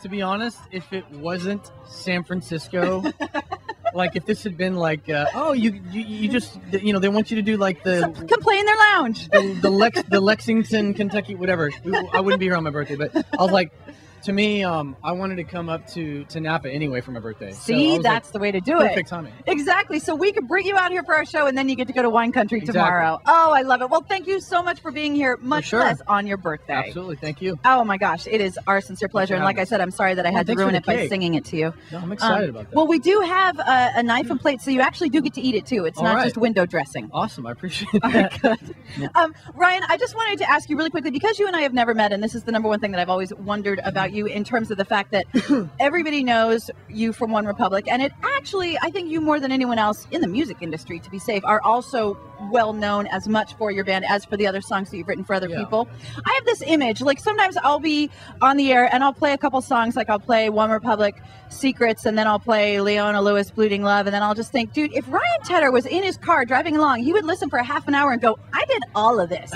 To be honest, if it wasn't San Francisco, like if this had been like, oh, you just, you know, they want you to do like the come play in their lounge, the Lexington, Kentucky, whatever. I wouldn't be here on my birthday, but I was like, to me, I wanted to come up to Napa anyway for my birthday. See, so that's the way to do it. Perfect timing. Exactly. So we could bring you out here for our show, and then you get to go to wine country tomorrow. Oh, I love it. Well, thank you so much for being here, much less on your birthday. Absolutely. Thank you. Oh, my gosh. It is our sincere pleasure. And like I said, I'm sorry that I had to ruin it by singing it to you. No, I'm excited about that. Well, we do have a knife and plate, so you actually do get to eat it, too. It's not just window dressing. Awesome. I appreciate that. All right, good. Ryan, I just wanted to ask you really quickly, because you and I have never met, and this is the number one thing that I've always wondered about you in terms of the fact that everybody knows you from OneRepublic, and it actually, I think you more than anyone else in the music industry, to be safe, are also well known as much for your band as for the other songs that you've written for other people. I have this image, like sometimes I'll be on the air and I'll play a couple songs, like I'll play OneRepublic Secrets, and then I'll play Leona Lewis Bleeding Love, and then I'll just think, dude, if Ryan Tedder was in his car driving along, he would listen for a half an hour and go, I did all of this.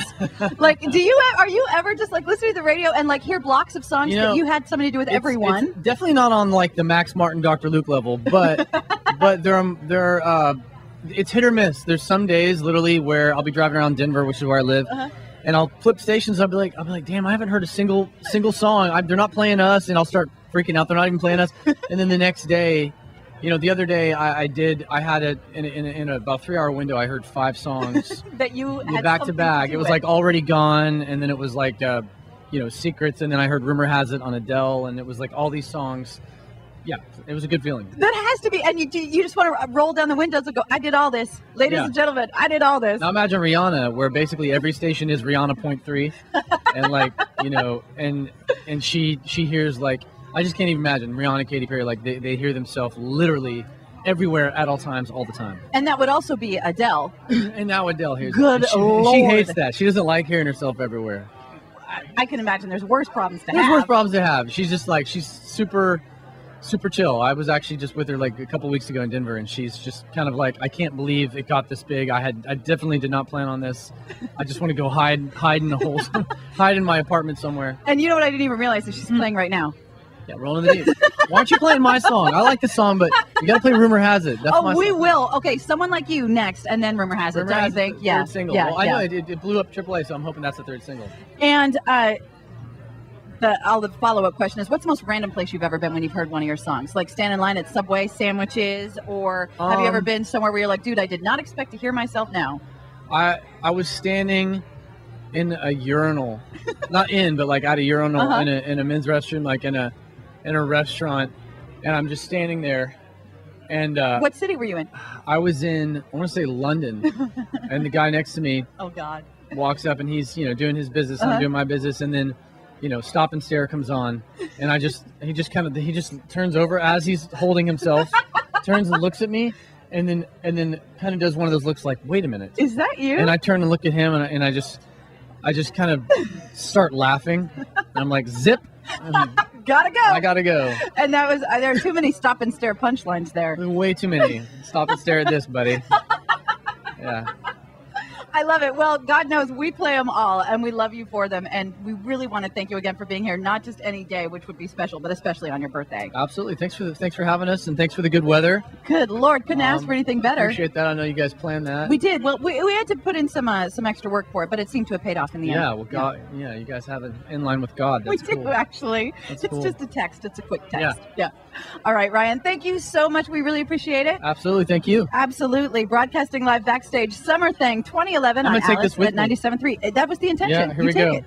Like, are you ever just like listening to the radio and like hear blocks of songs that you had something to do with everyone? It's definitely not on like the Max Martin, Dr. Luke level, but it's hit or miss. There's some days literally where I'll be driving around Denver, which is where I live, and I'll flip stations. I'll be like, damn, I haven't heard a single song. They're not playing us, and I'll start freaking out. They're not even playing us. And then the next day, the other day I had it in about 3-hour window. I heard 5 songs that you had back to back. It was like Already Gone, and then it was like Secrets, and then I heard Rumor Has It on Adele, and it was like all these songs. Yeah, it was a good feeling. That has to be, and you just want to roll down the windows and go, I did all this. Ladies and gentlemen, I did all this. Now imagine Rihanna, where basically every station is Rihanna.3, and like, and she hears like, I just can't even imagine Rihanna, Katy Perry, like they hear themselves literally everywhere at all times, all the time. And that would also be Adele. And now Adele hears Good Lord. She hates that. She doesn't like hearing herself everywhere. I can imagine there's worse problems to have. There's worse problems to have. She's just like, she's super chill. I was actually just with her like a couple weeks ago in Denver, and she's just kind of like, I can't believe it got this big. I definitely did not plan on this. I just want to go hide in the holes, hide in my apartment somewhere. And you know what I didn't even realize is she's playing right now. Yeah, Rolling the Deep. Why aren't you playing my song? I like the song, but you got to play Rumor Has It. That's my we song. will. Okay, someone like you next, and then Rumor Has It. Don't you think? Third single. Well, I know it blew up AAA, so I'm hoping that's the third single. And the follow-up question is, what's the most random place you've ever been when you've heard one of your songs? Like stand in line at Subway sandwiches, or have you ever been somewhere where you're like, dude, I did not expect to hear myself now? I was standing in a urinal, not in, but like at a urinal in a men's restroom, like in a restaurant, and I'm just standing there. And what city were you in? I was in, I want to say London, and the guy next to me, oh God, walks up and he's doing his business, and I'm doing my business, and then Stop and Stare comes on, and he just turns over as he's holding himself, turns and looks at me, and then kind of does one of those looks like, wait a minute, is that you? And I turn and look at him, and I just kind of start laughing. And I'm like, zip. Gotta go. I gotta go. And that was, there are too many Stop and Stare punchlines there. Way too many. Stop and stare at this, buddy. Yeah. I love it. Well, God knows we play them all, and we love you for them. And we really want to thank you again for being here, not just any day, which would be special, but especially on your birthday. Absolutely. Thanks for having us, and thanks for the good weather. Good Lord, couldn't ask for anything better. Appreciate that. I know you guys planned that. We did. Well, we had to put in some extra work for it, but it seemed to have paid off in the end. Yeah. Well, God. Yeah, you guys have it in line with God. That's we do, cool. Actually. That's it's cool. just a text. It's a quick text. Yeah. All right, Ryan. Thank you so much. We really appreciate it. Absolutely. Thank you. Absolutely. Broadcasting live backstage, Summerthing 2011 on Alice at 97.3. That was the intention. Yeah. Here we go.